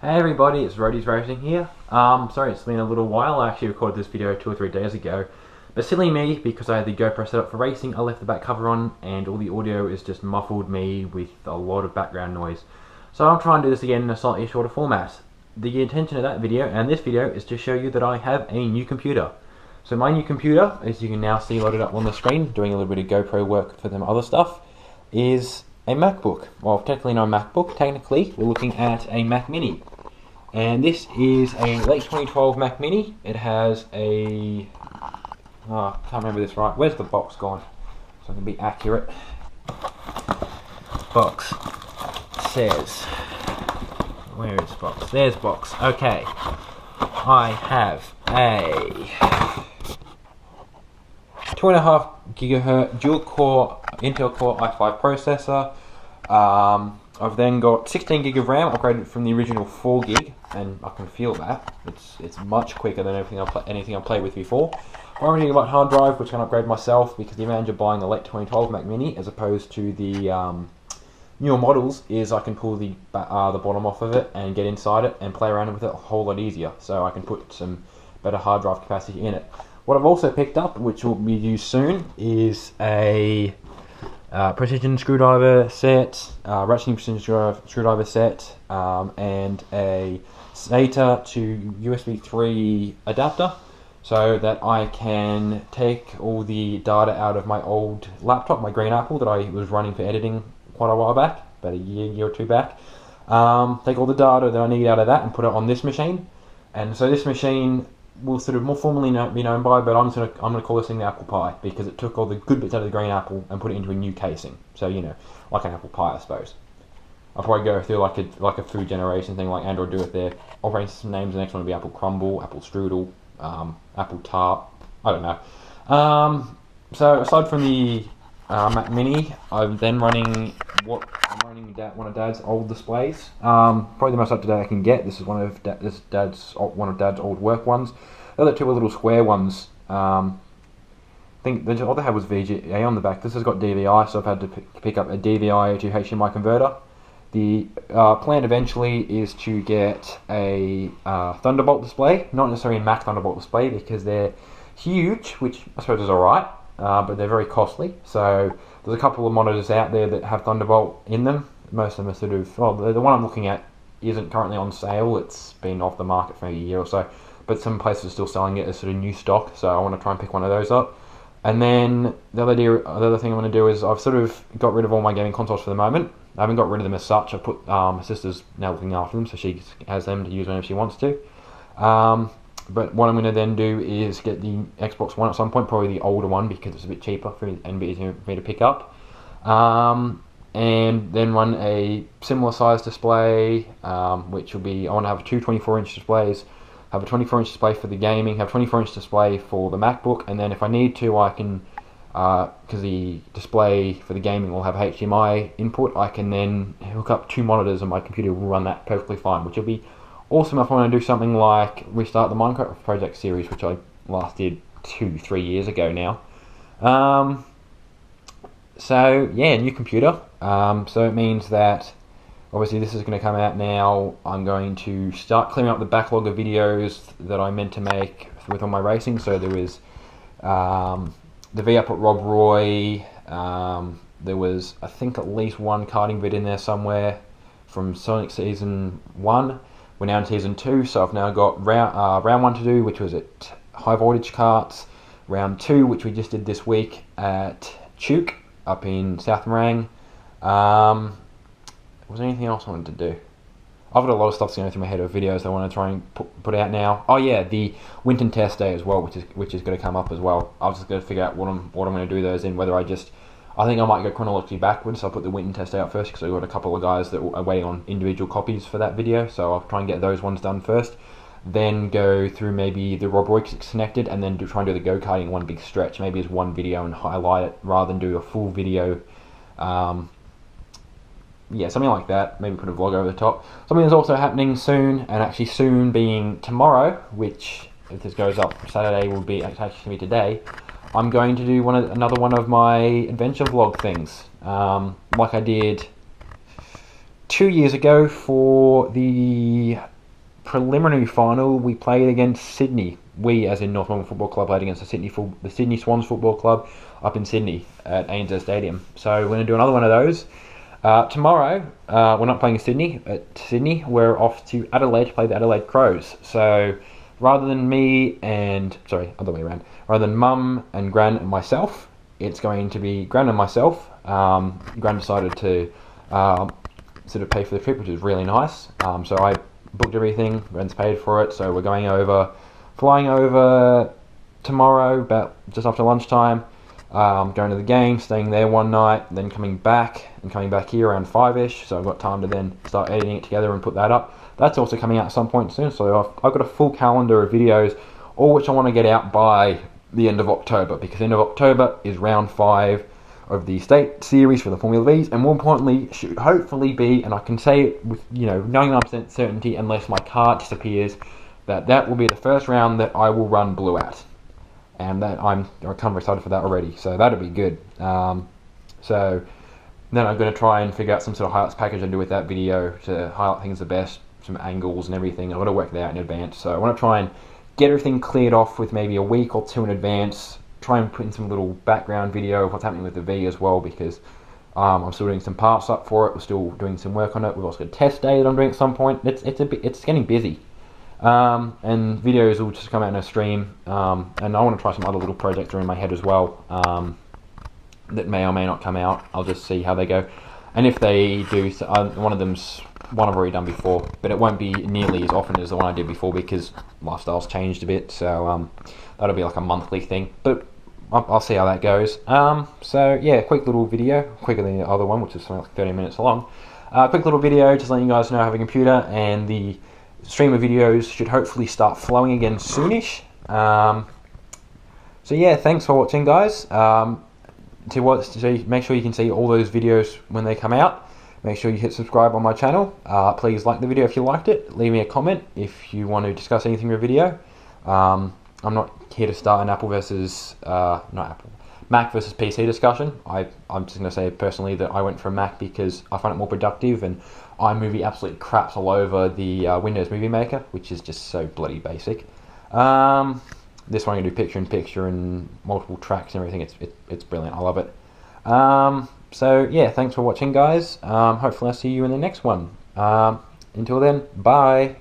Hey everybody, it's Rhodey's Racing here. Sorry it's been a little while. I actually recorded this video 2 or 3 days ago. But silly me, because I had the GoPro set up for racing, I left the back cover on and all the audio is just muffled me with a lot of background noise. So I'll try and do this again in a slightly shorter format. The intention of that video and this video is to show you that I have a new computer. So my new computer, as you can now see loaded up on the screen, doing a little bit of GoPro work for them other stuff, is a MacBook. Well, technically not a MacBook, technically we're looking at a Mac Mini. And this is a late 2012 Mac Mini. It has a... I can't remember this right. Where's the box gone? So I can be accurate. Box says... Where is box? There's box. Okay. I have a 2.5 gigahertz dual core Intel Core i5 processor. I've then got 16 gig of RAM, upgraded from the original 4 gig, and I can feel that. It's much quicker than anything I've played with before. 1 gigabyte hard drive, which I can upgrade myself because the advantage of buying the late 2012 Mac Mini as opposed to the newer models is I can pull the bottom off of it and get inside it and play around with it a whole lot easier. So I can put some better hard drive capacity in it. What I've also picked up, which will be used soon, is a precision screwdriver set, ratcheting precision screwdriver set, and a SATA to USB 3 adapter, so that I can take all the data out of my old laptop, my green Apple that I was running for editing quite a while back, about a year or two back. Take all the data that I need out of that and put it on this machine. And so this machine will sort of more formally be known by, but I'm gonna call this thing the Apple Pie because it took all the good bits out of the green apple and put it into a new casing. So you know, like an apple pie, I suppose. I'll probably go through like a food generation thing, like Android do with their operating system names. The next one will be Apple Crumble, Apple Strudel, Apple Tart. I don't know. So aside from the Mac Mini, I'm then running one of Dad's old displays. Probably the most up to date I can get. This is one of Dad's old work ones. The other two are little square ones. I think the other had was VGA on the back. This has got DVI, so I've had to pick up a DVI to HDMI converter. The plan eventually is to get a Thunderbolt display, not necessarily a Mac Thunderbolt display because they're huge, which I suppose is alright, but they're very costly. So there's a couple of monitors out there that have Thunderbolt in them. Most of them are sort of, well, the one I'm looking at isn't currently on sale. It's been off the market for a year or so, but some places are still selling it as sort of new stock, so I want to try and pick one of those up. And then the other thing I'm going to do is I've sort of got rid of all my gaming consoles for the moment. I haven't got rid of them as such. I've put my sister's now looking after them, so she has them to use whenever she wants to. But what I'm going to then do is get the Xbox One at some point, probably the older one because it's a bit cheaper and a bit easier for me to pick up. And then run a similar size display, which will be, I want to have 2 24-inch displays, have a 24-inch display for the gaming, have a 24-inch display for the MacBook, and then if I need to, I can, because the display for the gaming will have HDMI input, I can then hook up 2 monitors and my computer will run that perfectly fine, which will be awesome if I want to do something like restart the Minecraft Project series, which I last did 2-3 years ago now. So yeah, new computer. So it means that obviously this is going to come out now. I'm going to start clearing up the backlog of videos that I meant to make with all my racing. So there was the V-Up at Rob Roy. There was, I think, at least one karting vid in there somewhere from Sonic Season 1. We're now in Season 2, so I've now got round 1 to do, which was at High Voltage Karts. Round 2, which we just did this week at Chuk up in South Morang. Was there anything else I wanted to do? I've got a lot of stuff going through my head of videos that I want to try and put out now. Oh yeah, the Winton Test day as well, which is going to come up as well. I was just going to figure out what I'm going to do those in. Whether I think I might go chronologically backwards. So I'll put the Winton Test out first because I've got a couple of guys that are waiting on individual copies for that video. So I'll try and get those ones done first. Then go through maybe the Rob Roy connected, and then try and do the go-karting one big stretch, maybe as one video and highlight it rather than do a full video. Yeah, something like that. Maybe put a vlog over the top. Something that's also happening soon, and actually soon being tomorrow, which if this goes up Saturday will be actually today. I'm going to do another one of my adventure vlog things, like I did 2 years ago for the preliminary final, we played against Sydney. We, as in North Melbourne Football Club, played against the Sydney Swans Football Club up in Sydney at ANZ Stadium. So we're going to do another one of those. Tomorrow, we're not playing Sydney. At Sydney, we're off to Adelaide to play the Adelaide Crows. So rather than other way around. Rather than Mum and Gran and myself, it's going to be Gran and myself. Gran decided to sort of pay for the trip, which is really nice. So I booked everything. Gran's paid for it. So we're flying over tomorrow, about just after lunchtime. Going to the game, staying there one night, then coming back here around 5ish. So I've got time to then start editing it together and put that up. That's also coming out at some point soon. So I've got a full calendar of videos, all which I want to get out by the end of October, because the end of October is round 5 of the state series for the Formula V's, and more importantly, should hopefully be, and I can say it with 99% certainty, unless my car disappears, that will be the first round that I will run blue at. And that I'm kind of excited for that already, so that'll be good. So then I'm going to try and figure out some sort of highlights package and do with that video to highlight things the best, some angles and everything. I've got to work that out in advance, so I want to try and get everything cleared off with maybe a week or two in advance. Try and put in some little background video of what's happening with the V as well, because I'm still doing some parts up for it. We're still doing some work on it. We've also got a test day that I'm doing at some point. It's getting busy. And videos will just come out in a stream, and I want to try some other little projects that are in my head as well, that may or may not come out. I'll just see how they go, and if they do, one I've already done before, but it won't be nearly as often as the one I did before, because lifestyle's changed a bit, so that'll be like a monthly thing, but I'll see how that goes. So yeah, quick little video, quicker than the other one, which is something like 30 minutes long. Quick little video, just letting you guys know I have a computer, and the stream of videos should hopefully start flowing again soonish. So yeah, thanks for watching, guys. Make sure you can see all those videos when they come out. Make sure you hit subscribe on my channel. Please like the video if you liked it. Leave me a comment if you want to discuss anything in your video. I'm not here to start an Mac versus PC discussion. I'm just going to say personally that I went for Mac because I find it more productive, and iMovie absolutely craps all over the Windows Movie Maker, which is just so bloody basic. This one I'm going to do picture-in-picture and multiple tracks and everything. It's brilliant. I love it. So yeah, thanks for watching, guys. Hopefully I'll see you in the next one. Until then, bye.